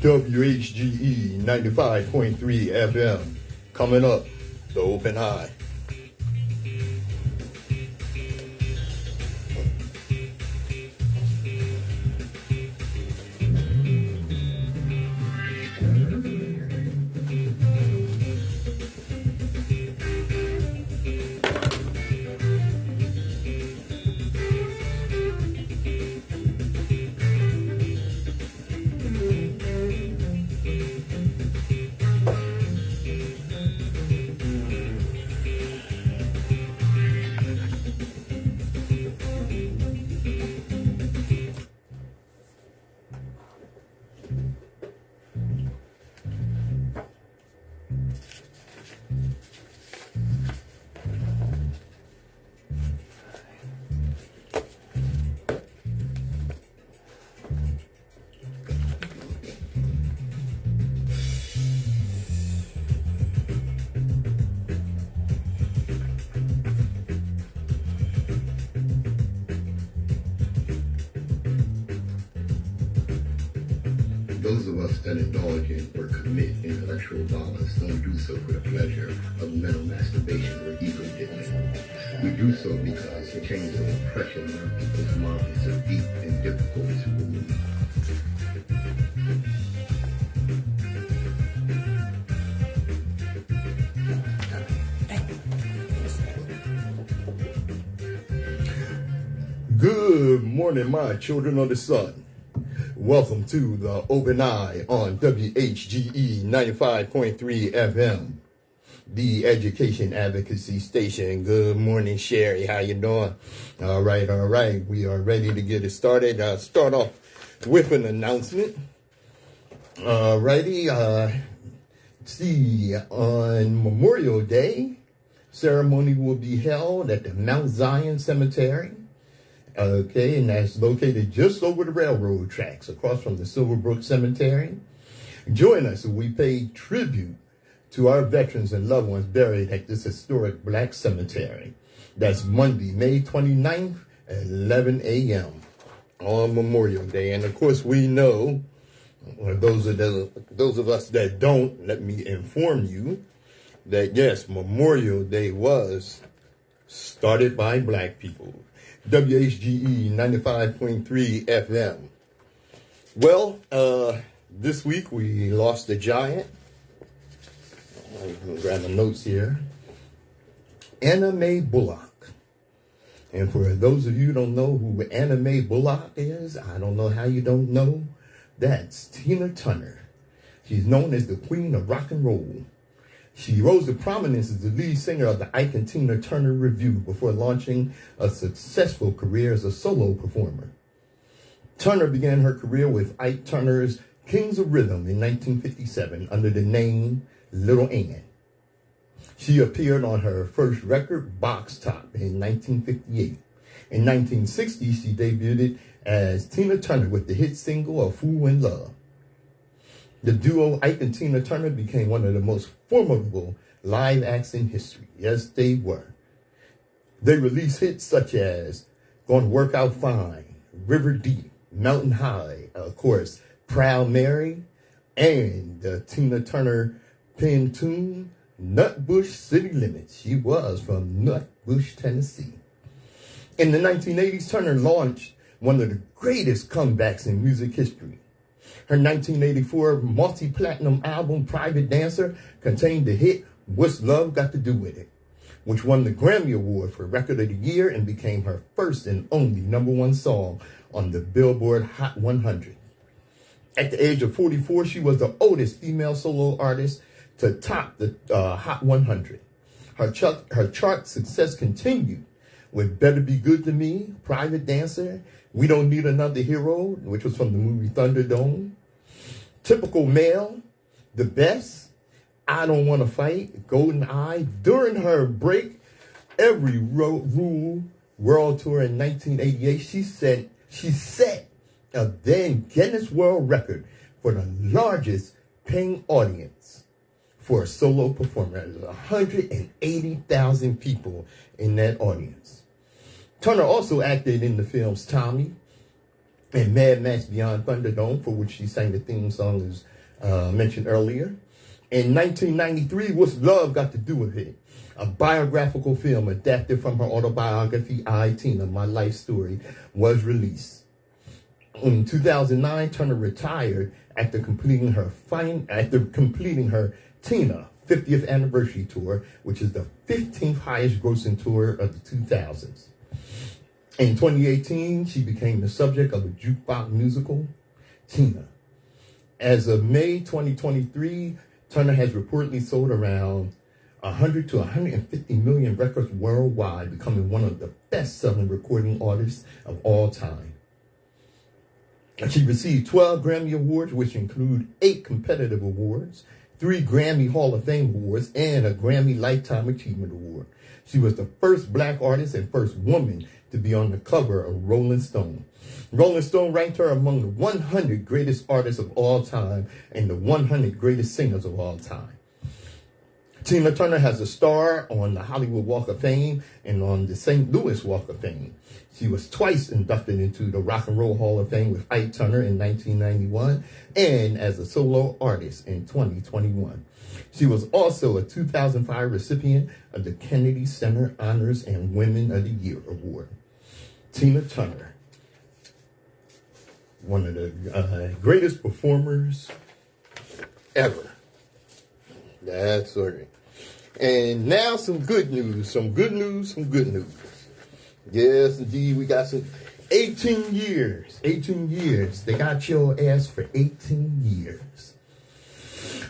WHGE 95.3 FM. Coming up, the Open Eye. Those of us that indulge in or commit intellectual violence don't do so for the pleasure of mental masturbation or ego dipping. We do so because the chains of oppression on people's minds are deep and difficult to remove. Good morning, my children of the sun. Welcome to the Open Eye on WHGE 95.3 FM, the education advocacy station. Good morning, Sherry. How you doing? All right. We are ready to get it started. I'll start off with an announcement. See, on Memorial Day, ceremony will be held at the Mount Zion Cemetery. Okay, and that's located just over the railroad tracks across from the Silverbrook Cemetery. Join us as we pay tribute to our veterans and loved ones buried at this historic black cemetery. That's Monday, May 29th at 11 a.m. on Memorial Day. And of course, we know, or those of us that don't, let me inform you that yes, Memorial Day was started by black people. WHGE 95.3 FM. Well, this week we lost a giant. I'm going to grab the notes here. Anna Mae Bullock. And for those of you who don't know who Anna Mae Bullock is, I don't know how you don't know. That's Tina Turner. She's known as the Queen of Rock and Roll. She rose to prominence as the lead singer of the Ike and Tina Turner Revue before launching a successful career as a solo performer. Turner began her career with Ike Turner's Kings of Rhythm in 1957 under the name Little Ann. She appeared on her first record, Box Top, in 1958. In 1960, she debuted as Tina Turner with the hit single A Fool in Love. The duo Ike and Tina Turner became one of the most formidable live acts in history. Yes, they were. They released hits such as Gonna Work Out Fine, River Deep, Mountain High, of course, Proud Mary, and the Tina Turner penned tune, Nutbush City Limits. She was from Nutbush, Tennessee. In the 1980s, Turner launched one of the greatest comebacks in music history. Her 1984 multi-platinum album, Private Dancer, contained the hit, What's Love Got to Do With It, which won the Grammy Award for Record of the Year and became her first and only #1 song on the Billboard Hot 100. At the age of 44, she was the oldest female solo artist to top the Hot 100. Her chart success continued with Better Be Good to Me, Private Dancer, We Don't Need Another Hero, which was from the movie Thunderdome, Typical Male, The Best, I Don't Want to Fight, Golden Eye. During her break, Every Rule World Tour in 1988, she set a then Guinness World Record for the largest paying audience for a solo performer. There was 180,000 people in that audience. Turner also acted in the films Tommy and Mad Max Beyond Thunderdome, for which she sang the theme song as mentioned earlier. In 1993, What's Love Got to Do with It? A biographical film adapted from her autobiography, I, Tina, My Life Story, was released. In 2009, Turner retired after completing her Tina 50th anniversary tour, which is the 15th highest grossing tour of the 2000s. In 2018, she became the subject of a jukebox musical, Tina. As of May 2023, Turner has reportedly sold around 100 to 150 million records worldwide, becoming one of the best-selling recording artists of all time. And she received 12 Grammy Awards, which include 8 competitive awards, 3 Grammy Hall of Fame awards, and a Grammy Lifetime Achievement Award. She was the first black artist and first woman to be on the cover of Rolling Stone. Rolling Stone ranked her among the 100 greatest artists of all time and the 100 greatest singers of all time. Tina Turner has a star on the Hollywood Walk of Fame and on the St. Louis Walk of Fame. She was twice inducted into the Rock and Roll Hall of Fame with Ike Turner in 1991 and as a solo artist in 2021. She was also a 2005 recipient of the Kennedy Center Honors and Women of the Year Award. Tina Turner, one of the greatest performers ever. That's right. And now some good news. Yes, indeed, we got some 18 years. They got your ass for 18 years.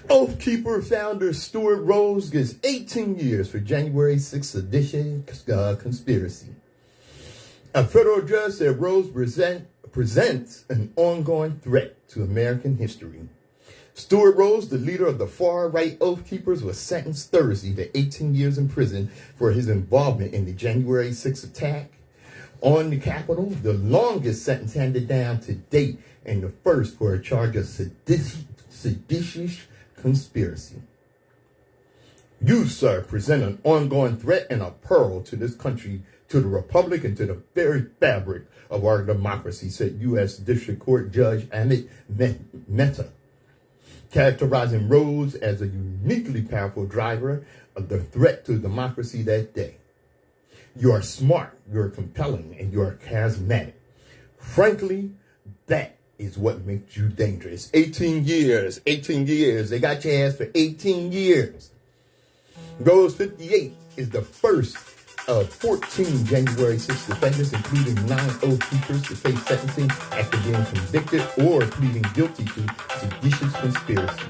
Oath Keeper founder Stuart Rose gets 18 years for January 6th edition conspiracy. A federal judge said Rose presents an ongoing threat to American history. Stuart Rose, the leader of the far-right Oath Keepers, was sentenced Thursday to 18 years in prison for his involvement in the January 6th attack on the Capitol, the longest sentence handed down to date and the first for a charge of seditious conspiracy. You, sir, present an ongoing threat and a peril to this country, to the republic, and to the very fabric of our democracy, said U.S. District Court Judge Amit Mehta, characterizing Rose as a uniquely powerful driver of the threat to democracy that day. You are smart, you're compelling, and you are charismatic. Frankly, that is what makes you dangerous. 18 years. They got your ass for 18 years. Rose 58 is the first of 14 January 6th defendants, including 9 Oath Keepers, to face sentencing after being convicted or pleading guilty to seditious conspiracy.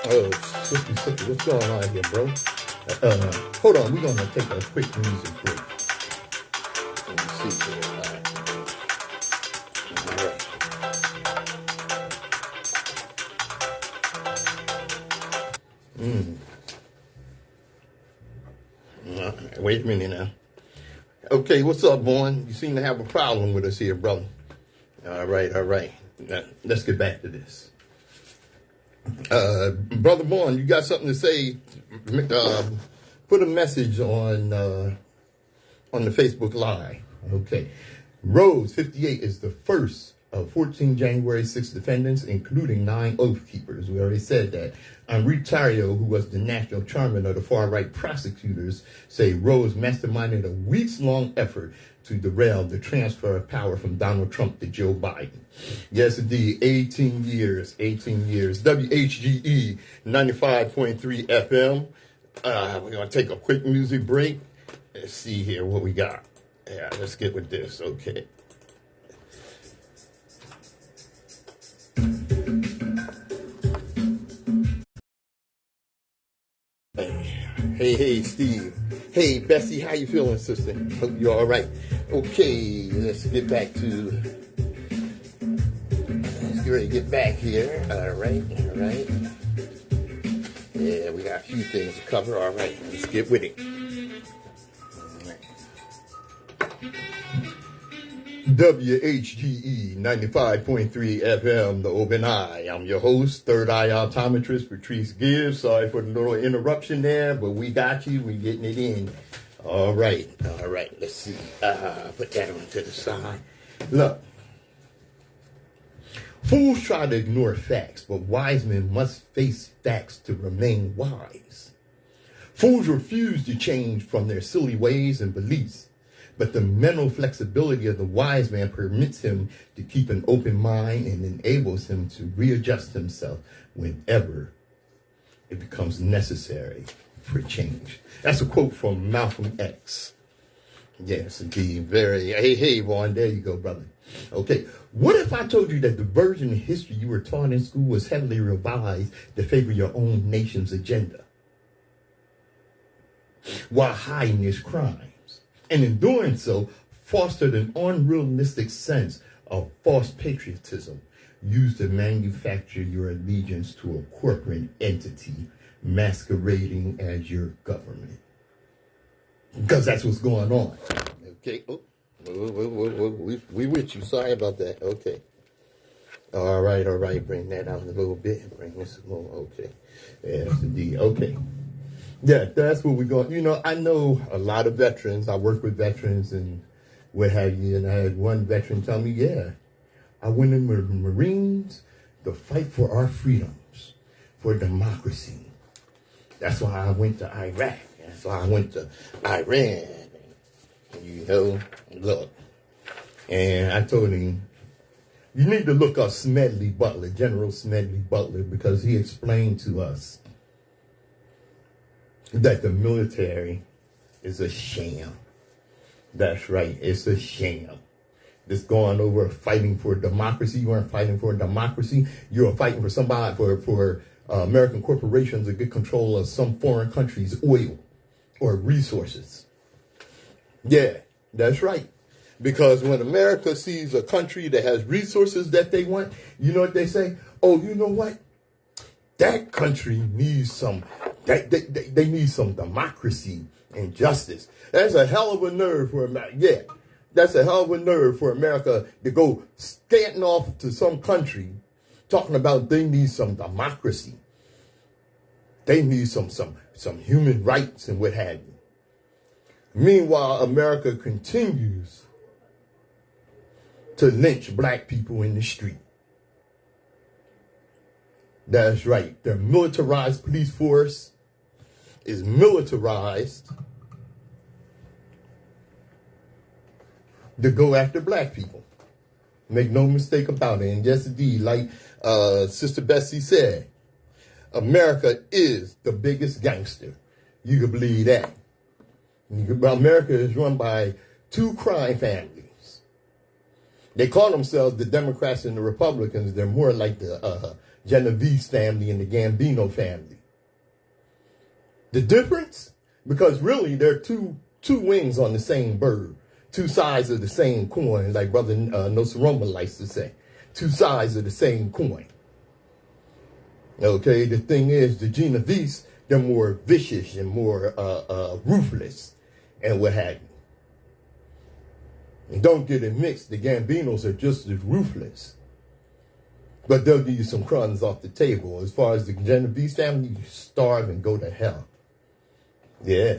Oh, slippy, what's going on here, bro? Hold on, we're going to take a quick music break. Let me see here. All right. Wait a minute now. Okay, what's up, Bourne? You seem to have a problem with us here, brother. All right. Now, let's get back to this. Brother Bourne, you got something to say? Put a message on the Facebook Live. Okay. Rose 58 is the first of 14 January 6th defendants, including 9 Oath Keepers. We already said that. Enrique, who was the national chairman of the far-right prosecutors, say Rose masterminded a weeks-long effort to derail the transfer of power from Donald Trump to Joe Biden. Yes, indeed, 18 years. WHGE 95.3 FM. We're going to take a quick music break. Let's see here what we got. Yeah, let's get with this. Okay. Hey, Steve. Hey, Bessie, how you feeling, sister? Hope you're all right. Okay, let's get back to... Let's get ready to get back here. All right. Yeah, we got a few things to cover. All right, let's get with it. WHGE 95.3 FM, The Open Eye. I'm your host, Third Eye Optometrist, Patrice Gibbs. Sorry for the little interruption there, but we got you. We're getting it in. All right. Let's see. Put that on to the side. Look, fools try to ignore facts, but wise men must face facts to remain wise. Fools refuse to change from their silly ways and beliefs, but the mental flexibility of the wise man permits him to keep an open mind and enables him to readjust himself whenever it becomes necessary for change. That's a quote from Malcolm X. Yes, indeed. Hey, Vaughn, there you go, brother. Okay, what if I told you that the version of history you were taught in school was heavily revised to favor your own nation's agenda, while hiding its crimes, and in doing so, fostered an unrealistic sense of false patriotism used to manufacture your allegiance to a corporate entity masquerading as your government? Because that's what's going on. Okay. Oh, we with you. Sorry about that. Okay. All right. Bring that out a little bit. Bring this a little. Okay. Yes, indeed. Okay. Yeah, that's what we're going. You know, I know a lot of veterans. I work with veterans and what have you. And I had one veteran tell me, yeah, I went in the Marines to fight for our freedoms, for democracy. That's why I went to Iraq. That's why I went to Iran. You know, look. And I told him, you need to look up Smedley Butler, General Smedley Butler, because he explained to us that the military is a sham. That's right, it's a sham. This going over fighting for democracy. You weren't fighting for democracy. You were fighting for somebody, for American corporations to get control of some foreign country's oil or resources. Yeah, that's right. Because when America sees a country that has resources that they want, you know what they say? Oh, you know what? That country needs they need some democracy and justice. That's a hell of a nerve for America. Yeah, that's a hell of a nerve for America to go scanting off to some country talking about they need some democracy. They need some human rights and what have you. Meanwhile, America continues to lynch black people in the street. That's right. Their militarized police force is militarized to go after black people. Make no mistake about it. And yes, indeed, like Sister Bessie said, America is the biggest gangster. You can believe that. America is run by two crime families. They call themselves the Democrats and the Republicans. They're more like the Genovese family and the Gambino family. The difference? Because really they're two wings on the same bird. Two sides of the same coin, like Brother Nsoromma likes to say. Two sides of the same coin. Okay, the thing is, the Genovese, they're more vicious and more ruthless and what have you. And don't get it mixed, the Gambinos are just as ruthless. But they'll give you some crumbs off the table. As far as the Genovese family, you starve and go to hell. Yeah,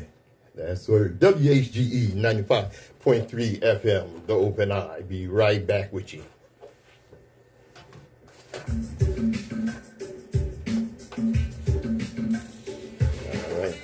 that's where WHGE 95.3 FM, the Open Eye. Be right back with you. All right.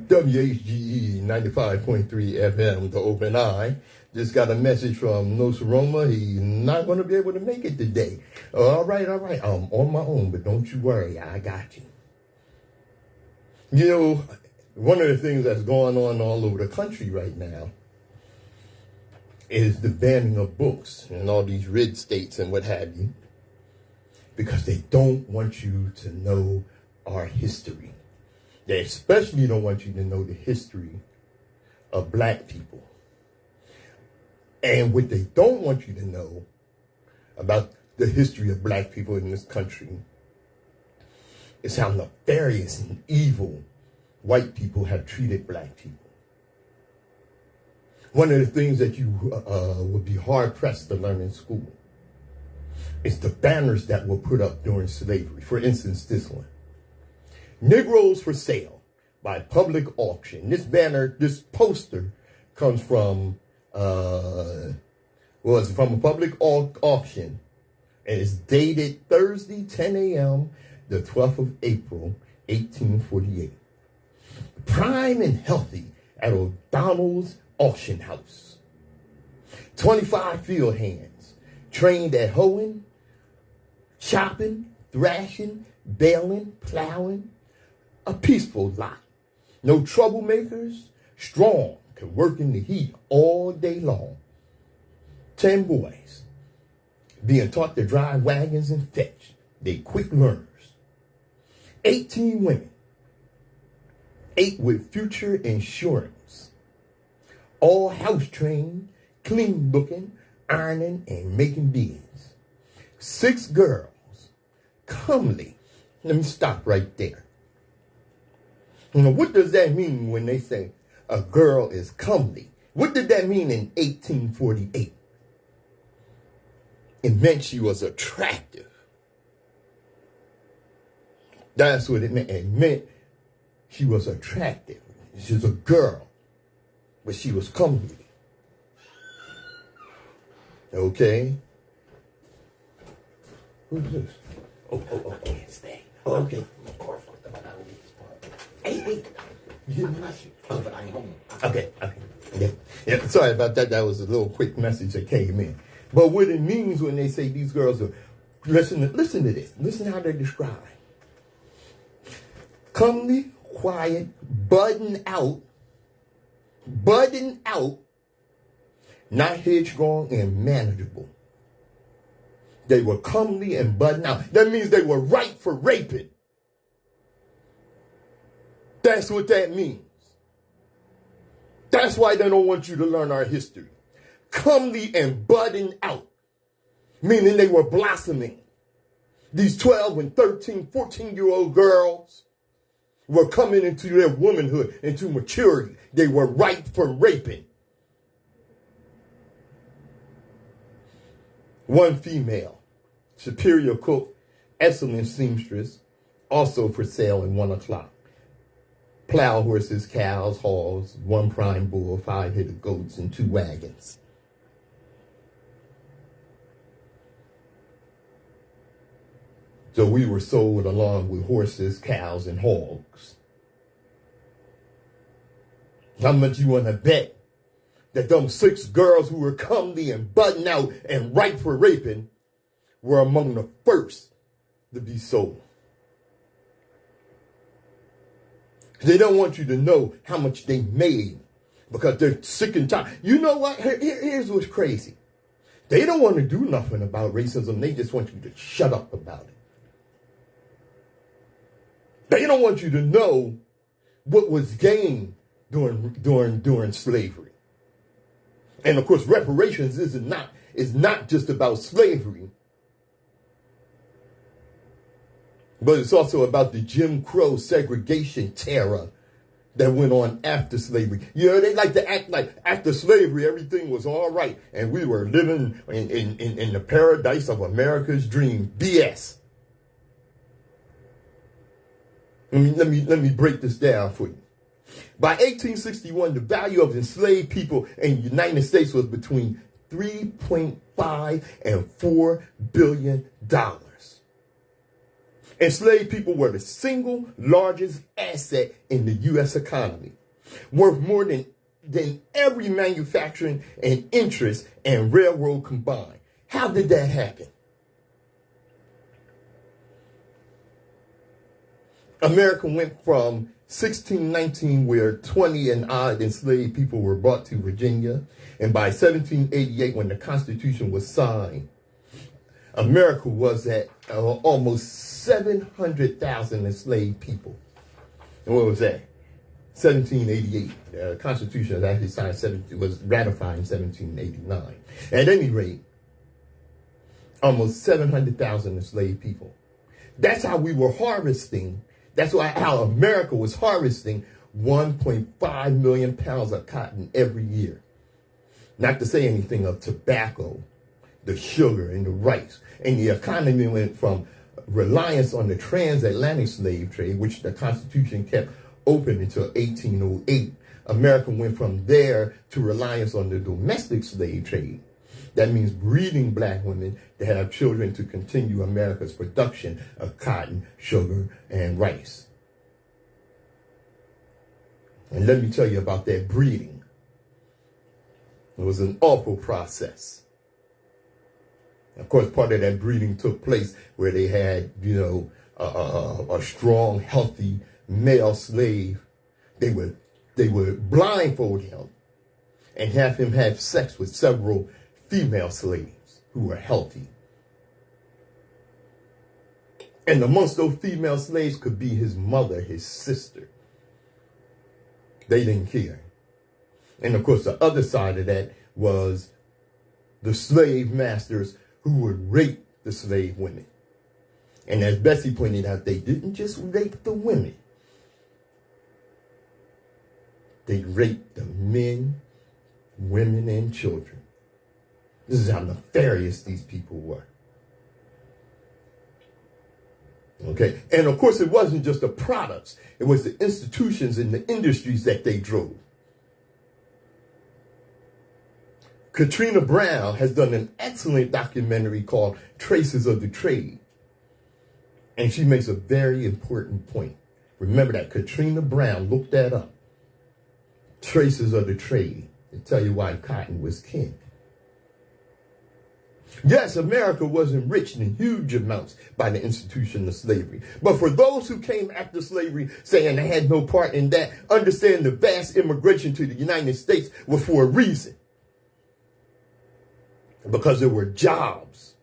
WHGE 95.3 FM, the Open Eye. Just got a message from Nsoromma. He's not going to be able to make it today. All right. I'm on my own, but don't you worry. I got you. You know, one of the things that's going on all over the country right now is the banning of books in all these red states and what have you. because they don't want you to know our history. They especially don't want you to know the history of black people. And what they don't want you to know about the history of black people in this country is how nefarious and evil white people have treated black people. One of the things that you would be hard-pressed to learn in school is the banners that were put up during slavery. For instance, this one. Negroes for sale by public auction. This banner, this poster comes from, it's from a public auction, and it's dated Thursday, 10 a.m., the 12th of April, 1848. Prime and healthy at O'Donnell's auction house. 25 field hands trained at hoeing, chopping, thrashing, baling, plowing. A peaceful lot. No troublemakers, strong, can work in the heat all day long. 10 boys being taught to drive wagons and fetch. They quick learners. 18 women, 8 with future insurance. All house trained, clean looking, ironing and making beans. 6 girls, comely. Let me stop right there. Now, what does that mean when they say a girl is comely? What did that mean in 1848? It meant she was attractive. That's what it meant. It meant she was attractive. She was a girl, but she was comely. Okay? Who's this? Oh, can't stay. Oh, okay. Hey. You didn't rush it. Oh, but I'm home. Okay. Yeah, sorry about that. That was a little quick message that came in. But what it means when they say these girls are, listen to this. Listen how they're described. Comely, quiet, budding out, not headstrong and manageable. They were comely and budding out. That means they were ripe for raping. That's what that means. That's why they don't want you to learn our history. Comely and budding out, meaning they were blossoming. These 12 and 13, 14-year-old girls were coming into their womanhood, into maturity. They were ripe for raping. One female, superior cook, excellent seamstress, also for sale at 1 o'clock. Plow horses, cows, hogs, 1 prime bull, 5 head of goats, and 2 wagons. So we were sold along with horses, cows, and hogs. How much you want to bet that them 6 girls who were comely and budding out and ripe for raping were among the first to be sold? They don't want you to know how much they made because they're sick and tired. You know what? Here's what's crazy. They don't want to do nothing about racism. They just want you to shut up about it. They don't want you to know what was gained during slavery. And of course, reparations is not just about slavery, but it's also about the Jim Crow segregation terror that went on after slavery. You know, they like to act like after slavery, everything was all right and we were living in the paradise of America's dream. BS. Let me break this down for you. By 1861, the value of enslaved people in the United States was between $3.5 and $4 billion. Enslaved people were the single largest asset in the U.S. economy, worth more than every manufacturing and interest and railroad combined. How did that happen? America went from 1619, where 20 and odd enslaved people were brought to Virginia, and by 1788, when the Constitution was signed, America was at almost 700,000 enslaved people. And what was that? 1788. The Constitution was actually was ratified in 1789. At any rate, almost 700,000 enslaved people. That's how we were harvesting. That's how America was harvesting 1.5 million pounds of cotton every year. Not to say anything of tobacco, the sugar, and the rice. And the economy went from reliance on the transatlantic slave trade, which the Constitution kept open until 1808. America went from there to reliance on the domestic slave trade. That means breeding black women to have children to continue America's production of cotton, sugar, and rice. And let me tell you about that breeding. It was an awful process. Of course, part of that breeding took place where they had, a strong, healthy male slave. They would blindfold him and have him have sex with several female slaves who were healthy. And amongst those female slaves could be his mother, his sister. They didn't care. And of course, the other side of that was the slave masters who would rape the slave women. And as Bessie pointed out, they didn't just rape the women. They raped the men, women, and children. This is how nefarious these people were. Okay, and of course it wasn't just the products, it was the institutions and the industries that they drove. Katrina Brown has done an excellent documentary called Traces of the Trade. And she makes a very important point. Remember that, Katrina Brown, look that up. Traces of the Trade, to tell you why cotton was king. Yes, America was enriched in huge amounts by the institution of slavery. But for those who came after slavery saying they had no part in that, understand the vast immigration to the United States was for a reason. Because there were jobs.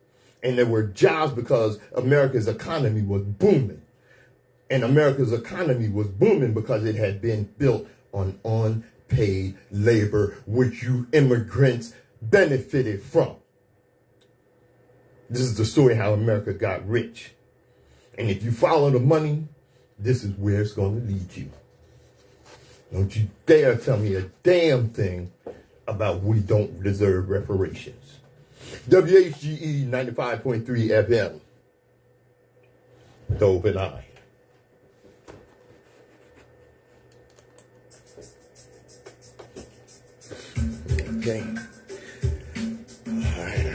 And there were jobs because America's economy was booming. And America's economy was booming because it had been built on unpaid labor, which you immigrants benefited from. This is the story how America got rich. And if you follow the money, this is where it's going to lead you. Don't you dare tell me a damn thing about we don't deserve reparations. WHGE 95.3 FM. The Open Eye. Okay. All right.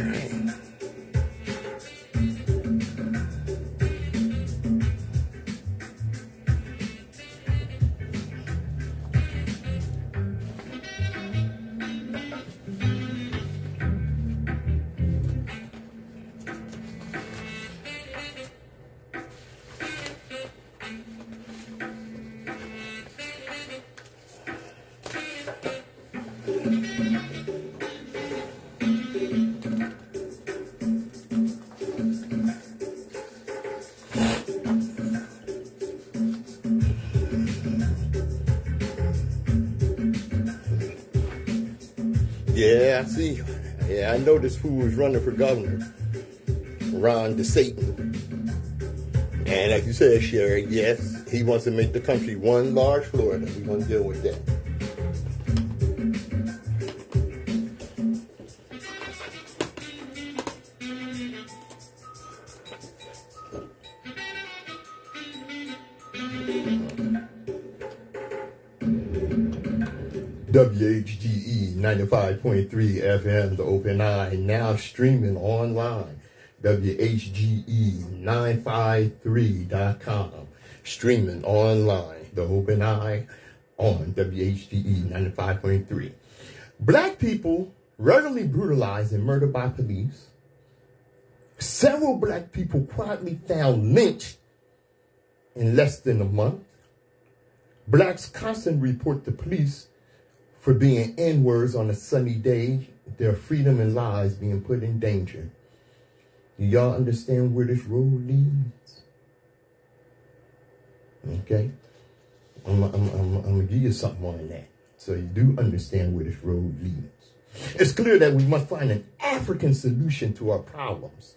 Yeah, I see. Yeah, I know this fool was running for governor. Ron DeSatan. And like you said, Sherry, yes, he wants to make the country one large Florida. We're going to deal with that. WHGE 95.3 FM, The Open Eye, now streaming online. WHGE953.com, streaming online. The Open Eye on WHGE 95.3. Black people regularly brutalized and murdered by police. Several black people quietly found lynched in less than a month. Blacks constantly report to police for being N-words on a sunny day, their freedom and lives being put in danger. Do y'all understand where this road leads? Okay? I'm going to give you something on that, so you do understand where this road leads. It's clear that we must find an African solution to our problems,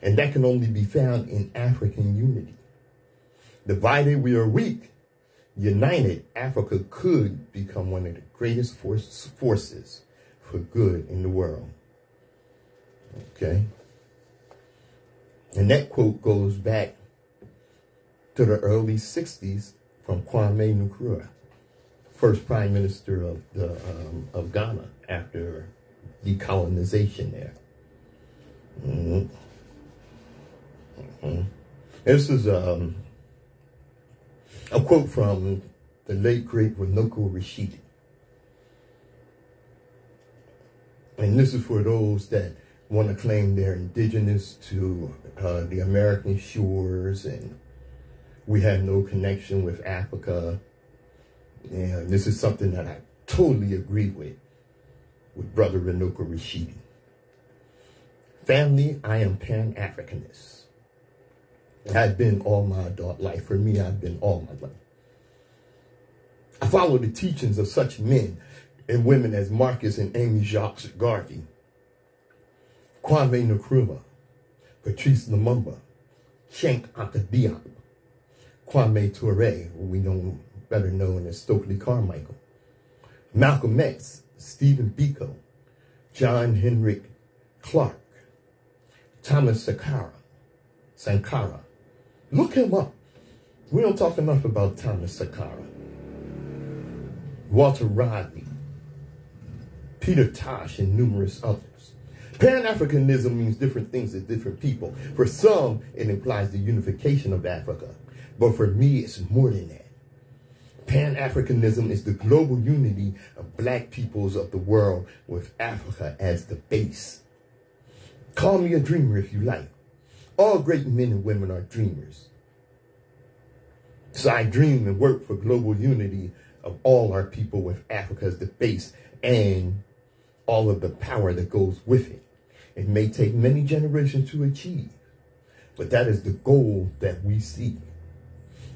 and that can only be found in African unity. Divided, we are weak. United, Africa could become one of the greatest forces for good in the world. Okay? And that quote goes back to the early 60s from Kwame Nkrumah, first prime minister of Ghana after decolonization there. This is a quote from the late great Renoko Rashidi. And this is for those that want to claim they're indigenous to the American shores and we have no connection with Africa. And this is something that I totally agree with Brother Renoko Rashidi. Family, I am Pan-Africanist. I've been all my adult life. For me, I've been all my life. I follow the teachings of such men and women as Marcus and Amy Jacques Garvey, Kwame Nkrumah, Patrice Lumumba, Shank Diop, Kwame Ture, who we know better known as Stokely Carmichael, Malcolm X, Stephen Biko, John Henrik Clark, Thomas Sankara. Look him up. We don't talk enough about Thomas Sankara. Walter Rodney, Peter Tosh, and numerous others. Pan-Africanism means different things to different people. For some, it implies the unification of Africa. But for me, it's more than that. Pan-Africanism is the global unity of black peoples of the world with Africa as the base. Call me a dreamer if you like. All great men and women are dreamers. So I dream and work for global unity of all our people with Africa as the base and all of the power that goes with it. It may take many generations to achieve, but that is the goal that we seek.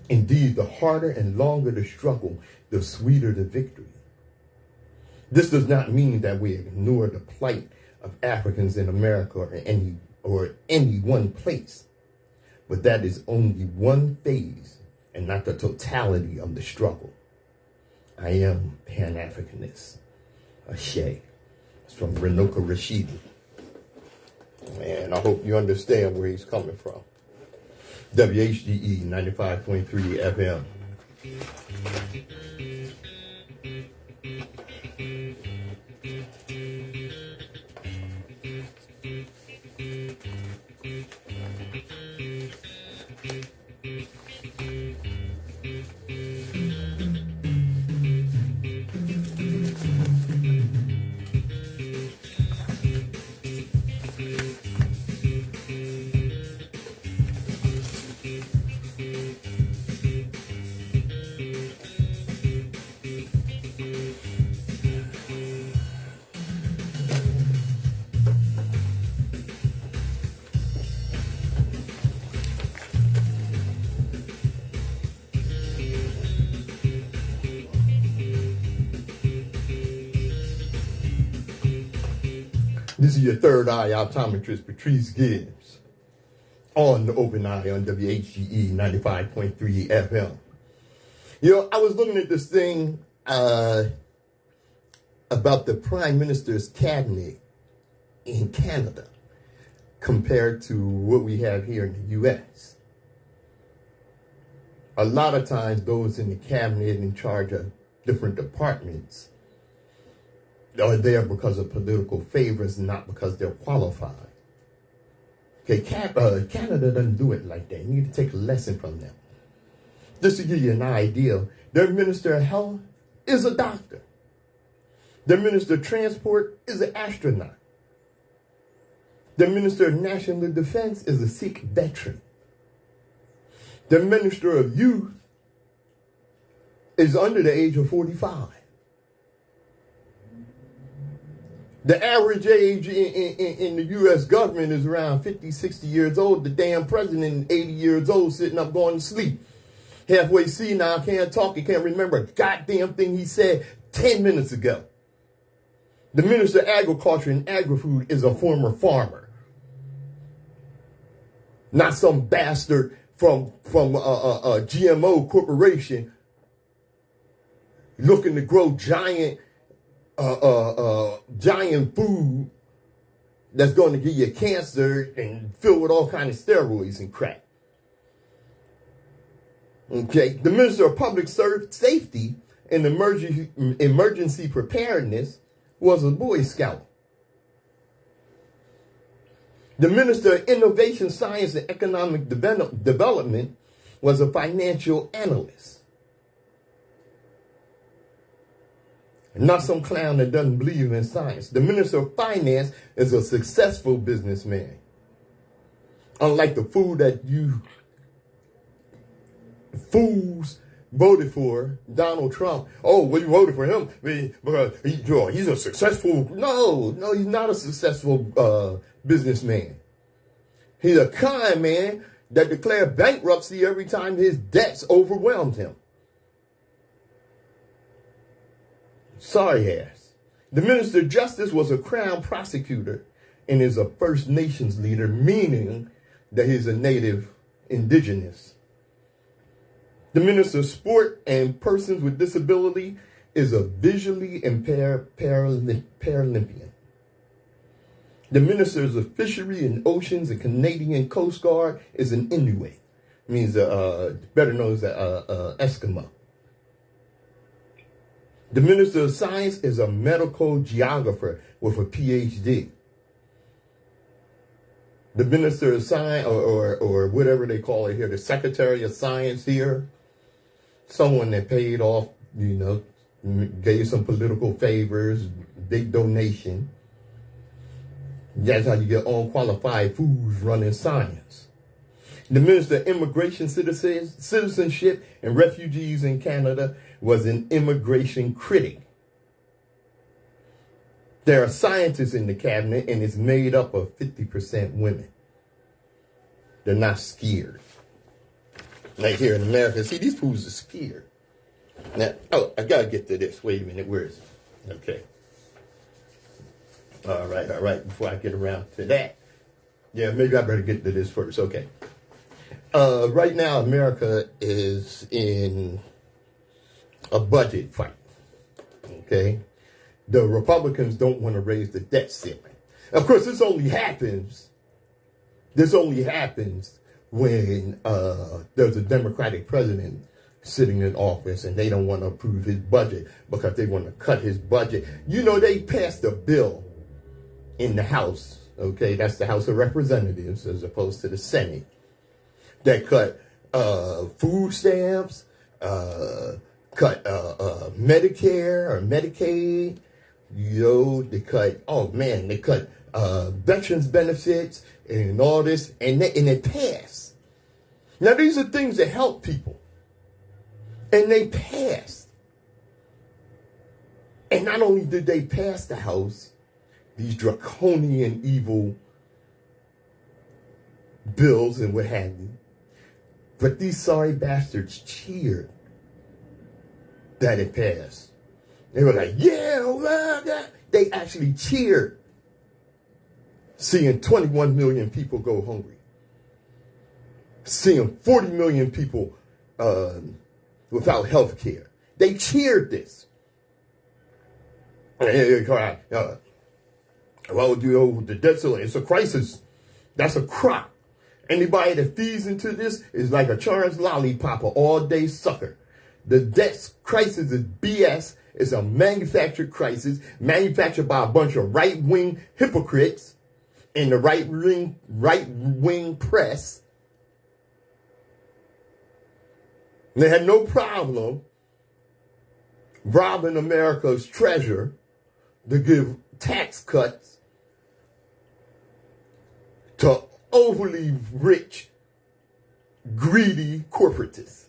Indeed, the harder and longer the struggle, the sweeter the victory. This does not mean that we ignore the plight of Africans in America or any one place, but that is only one phase and not the totality of the struggle. I am Pan-Africanist. Ashe. It's from Renoko Rashidi. And I hope you understand where he's coming from. WHGE 95.3 FM. This is your third eye optometrist, Patrice Gibbs, on the Open Eye on WHGE 95.3 FM. You know, I was looking at this thing about the Prime Minister's cabinet in Canada compared to what we have here in the U.S. A lot of times those in the cabinet in charge of different departments are there because of political favors, not because they're qualified. Okay, Canada doesn't do it like that. You need to take a lesson from them. Just to give you an idea, their Minister of Health is a doctor. Their Minister of Transport is an astronaut. Their Minister of National Defense is a Sikh veteran. Their Minister of Youth is under the age of 45. The average age in the U.S. government is around 50, 60 years old. The damn president, 80 years old, sitting up going to sleep. Halfway senile, can't talk, he can't remember a goddamn thing he said 10 minutes ago. The Minister of Agriculture and Agri-Food is a former farmer. Not some bastard from a GMO corporation looking to grow giant food that's going to give you cancer and filled with all kinds of steroids and crap. Okay, the Minister of Public Safety and Emergency Preparedness was a Boy Scout. The Minister of Innovation, Science, and Economic Development was a financial analyst. Not some clown that doesn't believe in science. The Minister of Finance is a successful businessman. Unlike the fool that you fools voted for, Donald Trump. Oh, well, you voted for him because he's a successful. No, he's not a successful businessman. He's a con man that declared bankruptcy every time his debts overwhelmed him. Sorry ass. The Minister of Justice was a Crown prosecutor and is a First Nations leader, meaning that he's a native indigenous. The Minister of Sport and Persons with Disability is a visually impaired Paralympian. The Minister of Fishery and Oceans and Canadian Coast Guard is an Inuit. Means better known as Eskimo. The Minister of Science is a medical geographer with a PhD. The Minister of Science, or whatever they call it here, the Secretary of Science here, someone that paid off, gave some political favors, big donation. That's how you get unqualified fools running science. The Minister of Immigration, Citizenship, and Refugees in Canada was an immigration critic. There are scientists in the cabinet, and it's made up of 50% women. They're not scared. Like here in America, see, these fools are scared. Now, I got to get to this. Wait a minute, where is it? Okay. All right, before I get around to that. Yeah, maybe I better get to this first. Okay. Right now, America is in a budget fight. Okay. The Republicans don't want to raise the debt ceiling. Of course, this only happens when there's a Democratic president sitting in office and they don't want to approve his budget because they want to cut his budget. They passed a bill in the House, okay, that's the House of Representatives as opposed to the Senate, that cut food stamps, cut Medicare or Medicaid, they cut veterans benefits and all this, and it passed. Now, these are things that help people, and they passed. And not only did they pass the House, these draconian evil bills and what have you, but these sorry bastards cheered that it passed. They were like, yeah, they actually cheered seeing 21 million people go hungry, seeing 40 million people without health care. They cheered this. Well, the debt ceiling, it's a crisis. That's a crop. Anybody that feeds into this is like a Charles Lollipop, an all-day sucker. The debt crisis is BS. It's a manufactured crisis, manufactured by a bunch of right-wing hypocrites in the right-wing press. They had no problem robbing America's treasure to give tax cuts to overly rich, greedy corporatists.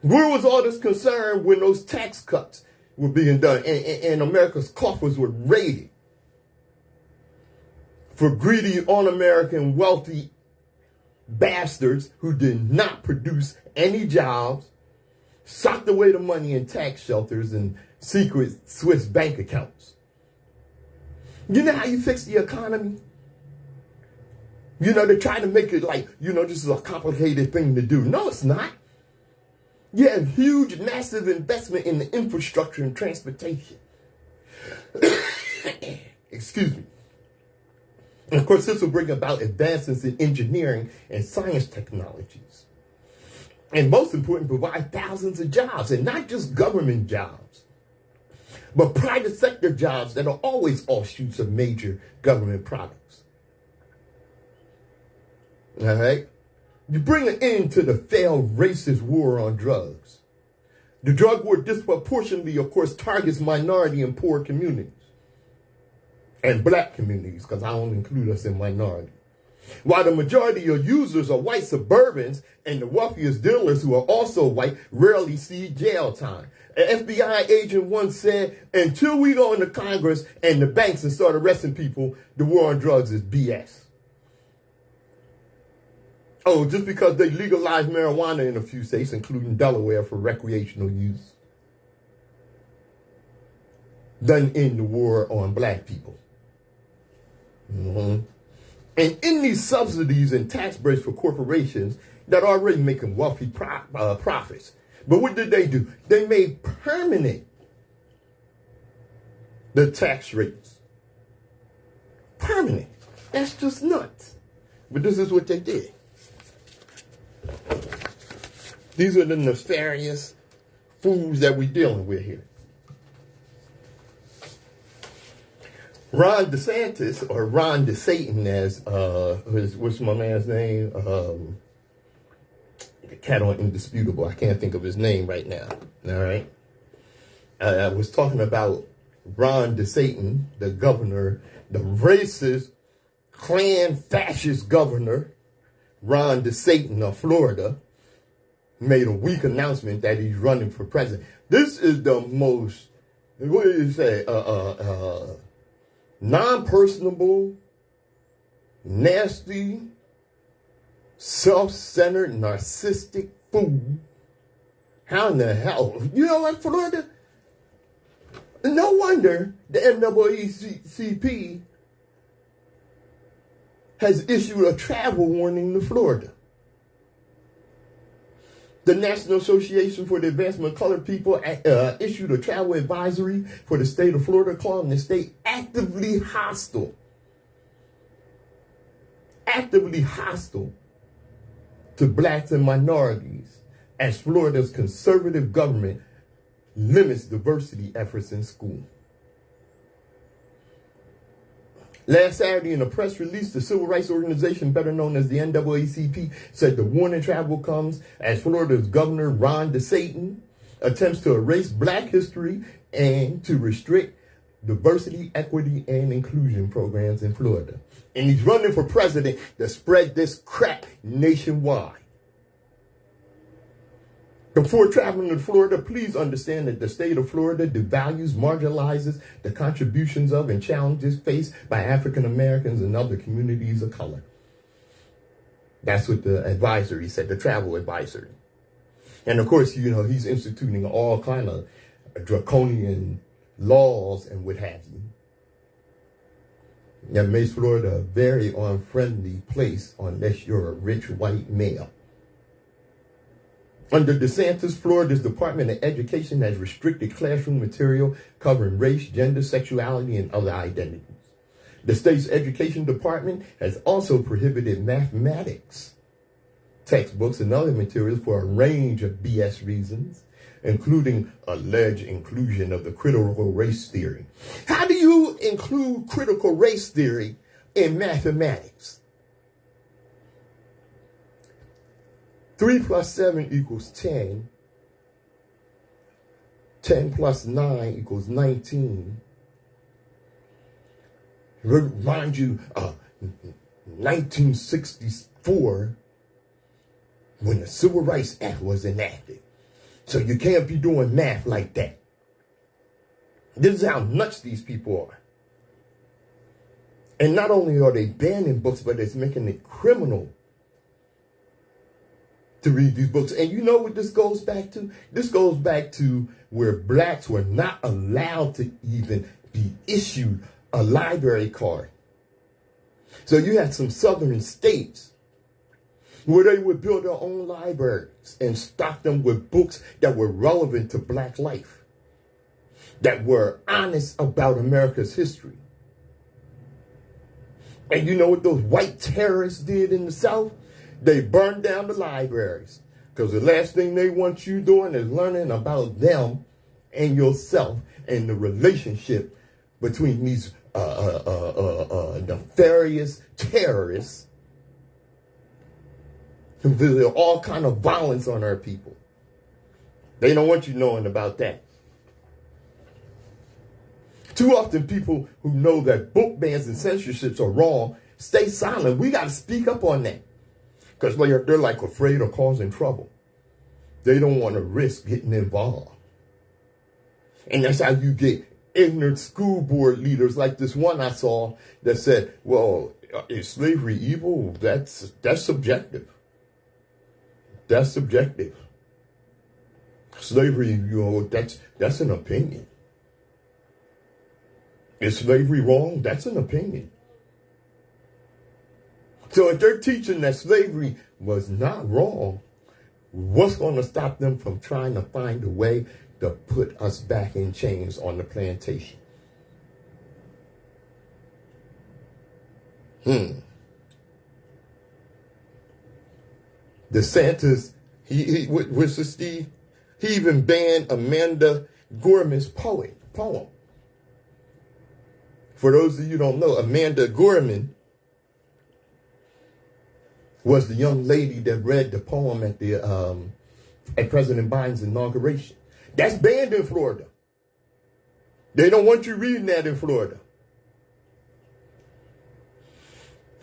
Where was all this concern when those tax cuts were being done, and America's coffers were raided for greedy, un-American, wealthy bastards who did not produce any jobs, socked away the money in tax shelters and secret Swiss bank accounts. You know how you fix the economy? You know, they try to make it like, you know, this is a complicated thing to do. No, it's not. You have huge, massive investment in the infrastructure and transportation. Excuse me. And of course, this will bring about advances in engineering and science technologies. And most important, provide thousands of jobs, and not just government jobs, but private sector jobs that are always offshoots of major government products. All right? You bring an end to the failed racist war on drugs. The drug war disproportionately, of course, targets minority and poor communities. And black communities, because I don't include us in minority. While the majority of users are white suburbans, and the wealthiest dealers who are also white rarely see jail time. An FBI agent once said, until we go into Congress and the banks and start arresting people, the war on drugs is BS. Oh, just because they legalized marijuana in a few states, including Delaware, for recreational use, doesn't end the war on black people. And in these subsidies and tax breaks for corporations that are already making wealthy profits. But what did they do? They made permanent the tax rates. Permanent. That's just nuts. But this is what they did. These are the nefarious fools that we're dealing with here. Ron DeSantis, or Ron DeSatan, as what's my man's name? The cat on Indisputable. I can't think of his name right now. All right. I was talking about Ron DeSatan, the governor, the racist, Klan fascist governor, Ron DeSatan of Florida, made a weak announcement that he's running for president. This is the most, what do you say, non-personable, nasty, self-centered, narcissistic fool. How in the hell? You know what, Florida? No wonder the NAACP has issued a travel warning to Florida. The National Association for the Advancement of Colored People issued a travel advisory for the state of Florida, calling the state actively hostile to blacks and minorities, as Florida's conservative government limits diversity efforts in school. Last Saturday, in a press release, the civil rights organization, better known as the NAACP, said the warning travel comes as Florida's Governor Ron DeSantis attempts to erase black history and to restrict diversity, equity, and inclusion programs in Florida. And he's running for president to spread this crap nationwide. Before traveling to Florida, please understand that the state of Florida devalues, marginalizes the contributions of and challenges faced by African Americans and other communities of color. That's what the advisory said, the travel advisory. And of course, you know, he's instituting all kind of draconian laws and what have you. That makes Florida a very unfriendly place unless you're a rich white male. Under DeSantis, Florida's Department of Education has restricted classroom material covering race, gender, sexuality, and other identities. The state's education department has also prohibited mathematics textbooks and other materials for a range of BS reasons, including alleged inclusion of the critical race theory. How do you include critical race theory in mathematics? 3 plus 7 equals 10. 10 plus 9 equals 19. Remind you, 1964, when the Civil Rights Act was enacted. So you can't be doing math like that. This is how nuts these people are. And not only are they banning books, but it's making it criminal to read these books. And you know what this goes back to? This goes back to where blacks were not allowed to even be issued a library card. So you had some southern states where they would build their own libraries and stock them with books that were relevant to black life, that were honest about America's history. And you know what those white terrorists did in the South? They burned down the libraries, because the last thing they want you doing is learning about them and yourself and the relationship between these nefarious terrorists who visit all kind of violence on our people. They don't want you knowing about that. Too often people who know that book bans and censorships are wrong stay silent. We got to speak up on that, because they're like afraid of causing trouble. They don't want to risk getting involved. And that's how you get ignorant school board leaders like this one I saw that said, well, is slavery evil? That's subjective. That's subjective. Slavery, that's an opinion. Is slavery wrong? That's an opinion. So if they're teaching that slavery was not wrong, what's going to stop them from trying to find a way to put us back in chains on the plantation? DeSantis, what's the Steve? He even banned Amanda Gorman's poem. For those of you who don't know, Amanda Gorman was the young lady that read the poem at President Biden's inauguration. That's banned in Florida. They don't want you reading that in Florida.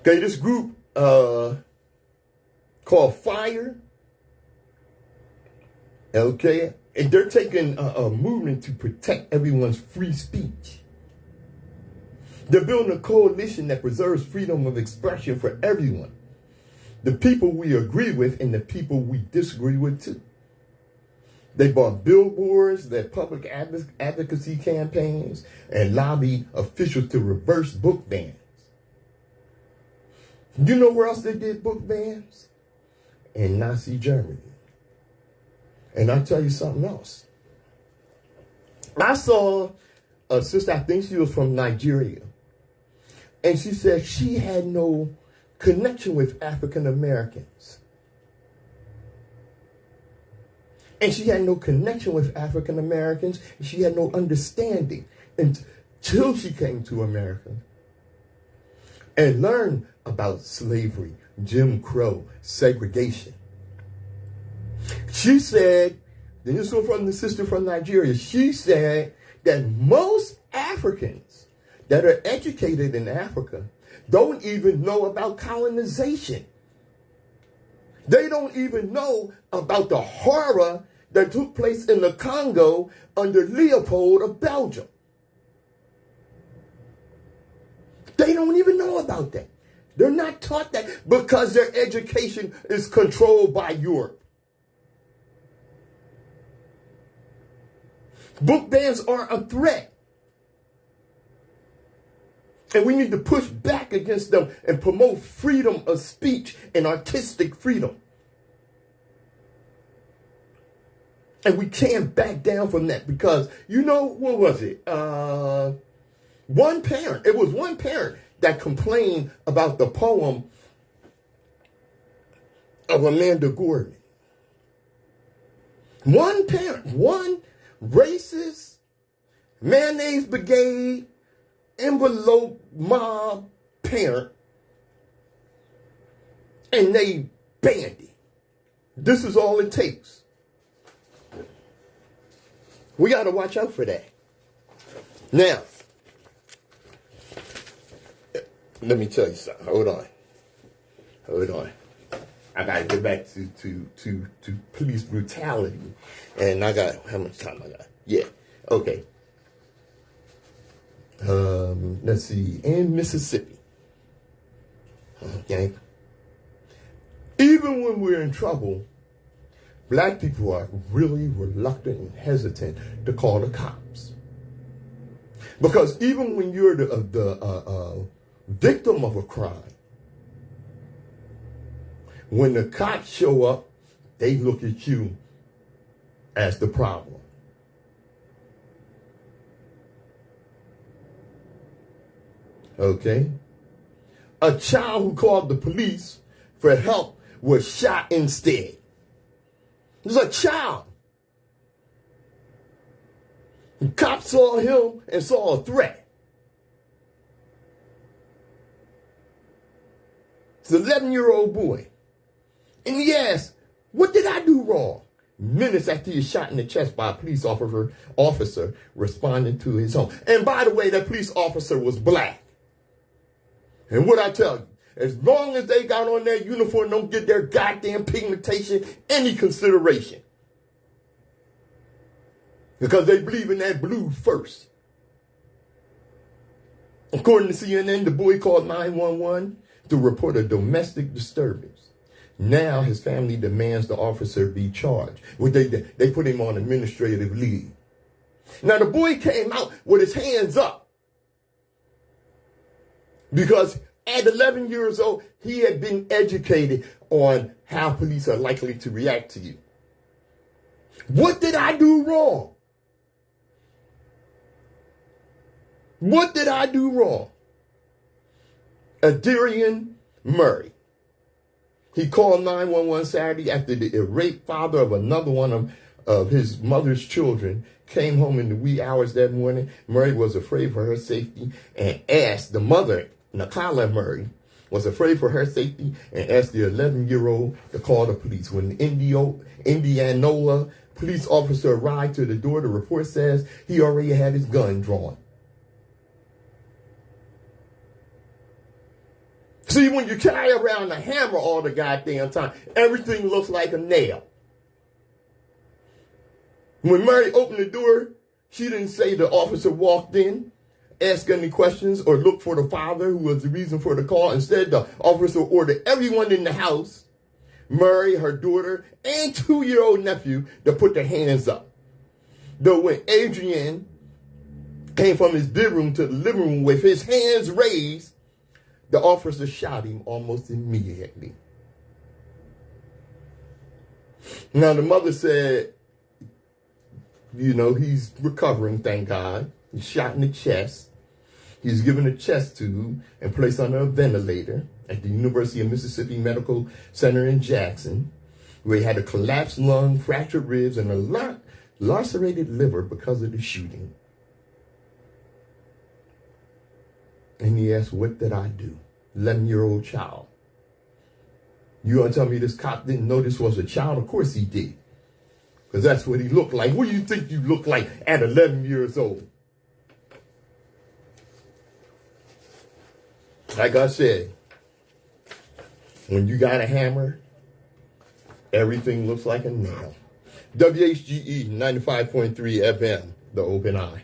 Okay, this group called Fire, okay, and they're taking a movement to protect everyone's free speech. They're building a coalition that preserves freedom of expression for everyone. The people we agree with and the people we disagree with too. They bought billboards, their public advocacy campaigns, and lobbied officials to reverse book bans. You know where else they did book bans? In Nazi Germany. And I'll tell you something else. I saw a sister, I think she was from Nigeria, and she said she had no connection with African Americans. And she had no connection with African Americans. She had no understanding until she came to America and learned about slavery, Jim Crow, segregation. She said, this was from the sister from Nigeria, she said that most Africans that are educated in Africa don't even know about colonization. They don't even know about the horror that took place in the Congo under Leopold of Belgium. They don't even know about that. They're not taught that because their education is controlled by Europe. Book bans are a threat. And we need to push back against them and promote freedom of speech and artistic freedom. And we can't back down from that because, you know, what was it? One parent that complained about the poem of Amanda Gorman. One parent, one racist, mayonnaise brigade, envelope mob parent, and they banned it. This is all it takes. We got to watch out for that. Now, let me tell you something. Hold on. I got to get back to police brutality. And I got, how much time I got? Yeah, okay. let's see, in Mississippi. Okay. Even when we're in trouble, black people are really reluctant and hesitant to call the cops. Because even when you're the victim of a crime, when the cops show up, they look at you as the problem. Okay? A child who called the police for help was shot instead. It was a child. The cops saw him and saw a threat. It's an 11-year-old boy. And he asked, what did I do wrong? Minutes after he was shot in the chest by a police officer responding to his home. And by the way, that police officer was black. And what I tell you, as long as they got on their uniform, don't get their goddamn pigmentation any consideration. Because they believe in that blue first. According to CNN, the boy called 911 to report a domestic disturbance. Now his family demands the officer be charged. What they did, they put him on administrative leave. Now the boy came out with his hands up because at 11 years old, he had been educated on how police are likely to react to you. What did I do wrong? What did I do wrong? Adrian Murray. He called 911 Saturday after the irate father of another one of his mother's children came home in the wee hours that morning. Murray was afraid for her safety and asked the mother, Nakala Murray, was afraid for her safety and asked the 11-year-old to call the police. When the Indianola police officer arrived to the door, the report says he already had his gun drawn. See, when you carry around a hammer all the goddamn time, everything looks like a nail. When Mary opened the door, she didn't say the officer walked in, asked any questions, or looked for the father who was the reason for the call. Instead, the officer ordered everyone in the house, Mary, her daughter, and 2-year-old nephew, to put their hands up. Though when Adrian came from his bedroom to the living room with his hands raised, the officer shot him almost immediately. Now, the mother said, he's recovering, thank God. He's shot in the chest. He's given a chest tube and placed under a ventilator at the University of Mississippi Medical Center in Jackson, where he had a collapsed lung, fractured ribs, and a lacerated liver because of the shooting. And he asked, what did I do? 11-year-old child. You gonna tell me this cop didn't know this was a child? Of course he did. Because that's what he looked like. What do you think you look like at 11 years old? Like I said, when you got a hammer, everything looks like a nail. WHGE 95.3 FM, The Open Eye.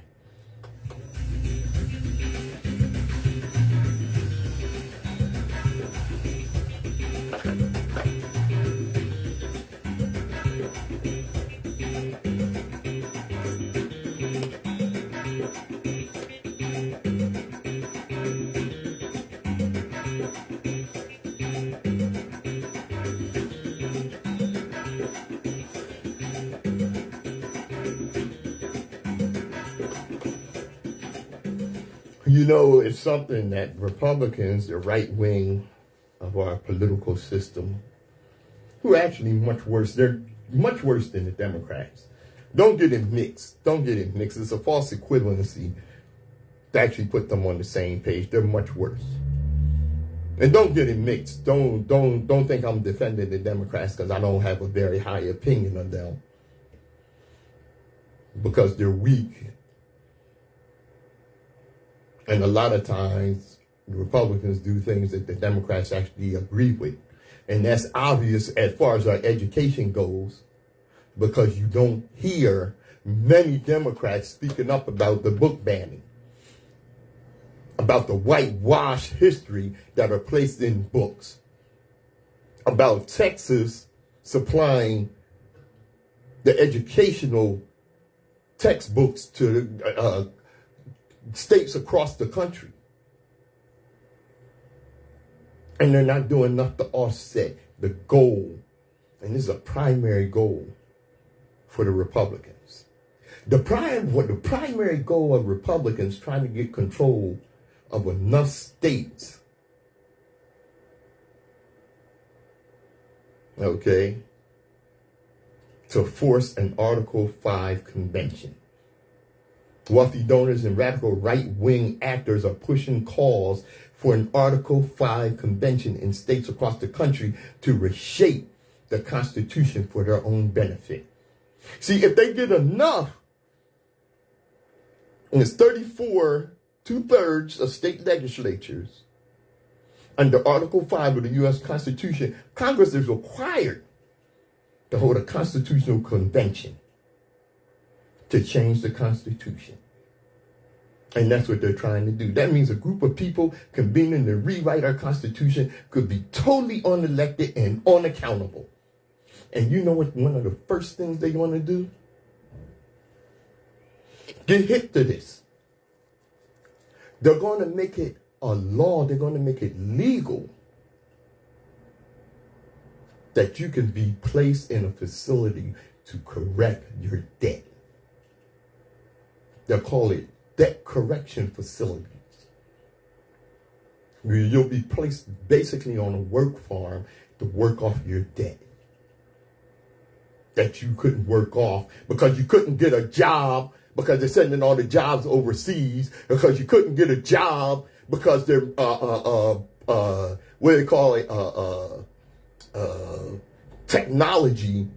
It's something that Republicans, the right wing of our political system, who are actually much worse, they're much worse than the Democrats. Don't get it mixed. Don't get it mixed. It's a false equivalency to actually put them on the same page. They're much worse. And don't get it mixed. Don't think I'm defending the Democrats because I don't have a very high opinion of them. Because they're weak. And a lot of times, the Republicans do things that the Democrats actually agree with. And that's obvious as far as our education goes, because you don't hear many Democrats speaking up about the book banning. about the whitewash history that are placed in books, about Texas supplying the educational textbooks to states across the country. And they're not doing enough to offset the goal. And this is a primary goal for the Republicans. The primary goal of Republicans trying to get control of enough states, okay, to force an Article 5 convention. Wealthy donors and radical right-wing actors are pushing calls for an Article 5 convention in states across the country to reshape the Constitution for their own benefit. See, if they get enough, and it's 34, 2/3 of state legislatures, under Article 5 of the U.S. Constitution, Congress is required to hold a constitutional convention to change the Constitution. And that's what they're trying to do. That means a group of people convening to rewrite our Constitution could be totally unelected and unaccountable. And you know what one of the first things they want to do? Get hip to this. They're going to make it a law. They're going to make it legal that you can be placed in a facility to correct your debt. They'll call it debt correction facilities. You'll be placed basically on a work farm to work off your debt that you couldn't work off because you couldn't get a job, because they're sending all the jobs overseas, because you couldn't get a job because they're what do they call it, technology,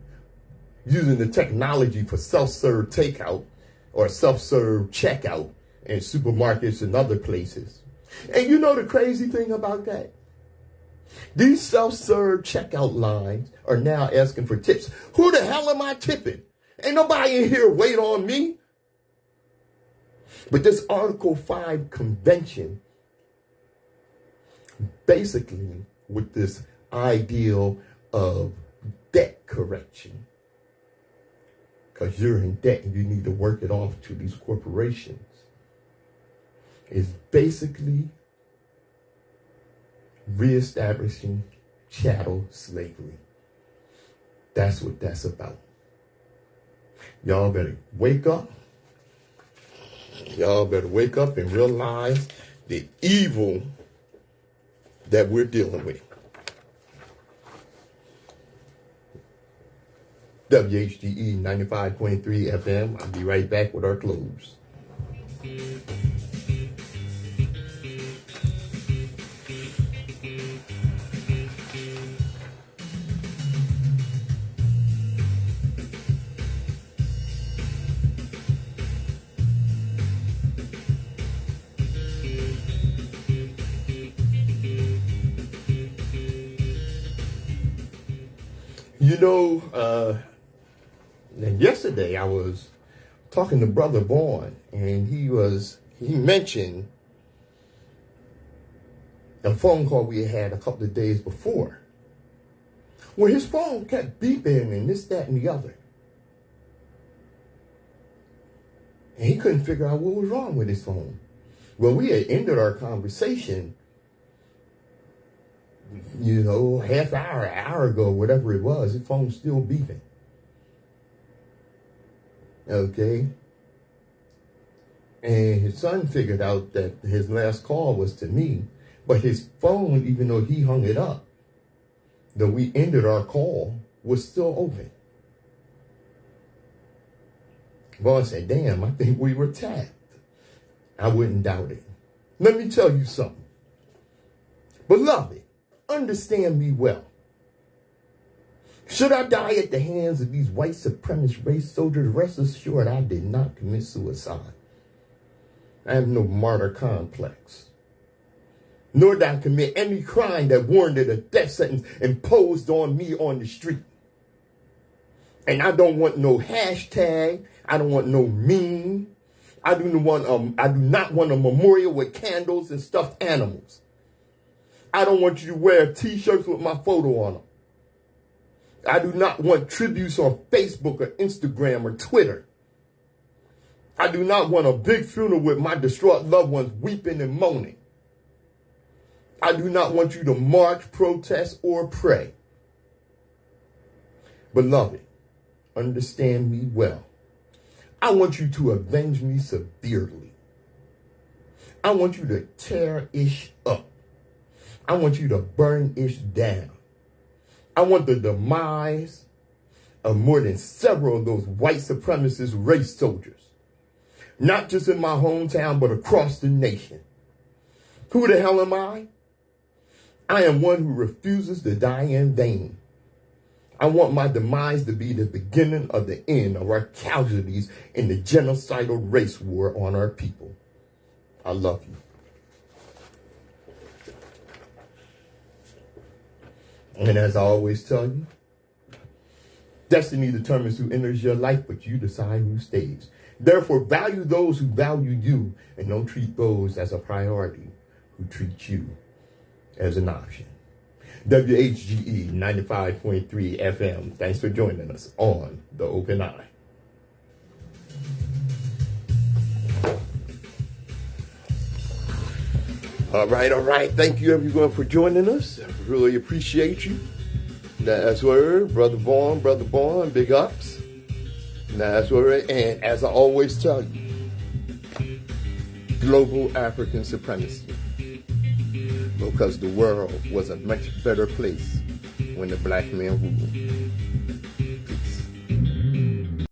using the technology for self-serve takeout or self-serve checkout in supermarkets and other places. And you know the crazy thing about that? These self-serve checkout lines are now asking for tips. Who the hell am I tipping? Ain't nobody in here wait on me. But this Article 5 convention, basically with this ideal of debt correction, because you're in debt and you need to work it off to these corporations, is basically reestablishing chattel slavery. That's what that's about. Y'all better wake up. Y'all better wake up and realize the evil that we're dealing with. WHGE 95.3 FM. I'll be right back with our close. You know, and yesterday I was talking to Brother Vaughn, and he mentioned a phone call we had a couple of days before, where his phone kept beeping and this, that, and the other. And he couldn't figure out what was wrong with his phone. Well, we had ended our conversation, you know, half hour, an hour ago, whatever it was. His phone's still beeping. Okay? And his son figured out that his last call was to me, but his phone, even though he hung it up, though we ended our call, was still open. Vaughn said, damn, I think we were tapped. I wouldn't doubt it. Let me tell you something. Beloved, understand me well. Should I die at the hands of these white supremacist race soldiers, rest assured I did not commit suicide. I have no martyr complex. Nor did I commit any crime that warranted a death sentence imposed on me on the street. And I don't want no hashtag. I don't want no meme. I do not want a memorial with candles and stuffed animals. I don't want you to wear t-shirts with my photo on them. I do not want tributes on Facebook or Instagram or Twitter. I do not want a big funeral with my distraught loved ones weeping and moaning. I do not want you to march, protest, or pray. Beloved, understand me well. I want you to avenge me severely. I want you to tear Ish up. I want you to burn Ish down. I want the demise of more than several of those white supremacist race soldiers. Not just in my hometown, but across the nation. Who the hell am I? I am one who refuses to die in vain. I want my demise to be the beginning of the end of our casualties in the genocidal race war on our people. I love you. And as I always tell you, destiny determines who enters your life, but you decide who stays. Therefore, value those who value you, and don't treat those as a priority who treat you as an option. WHGE 95.3 FM. Thanks for joining us on The Open Eye. All right. Thank you, everyone, for joining us. I really appreciate you. That's word, Brother Vaughn, big ups. That's word. And as I always tell you, global African supremacy. Because the world was a much better place when the black man ruled.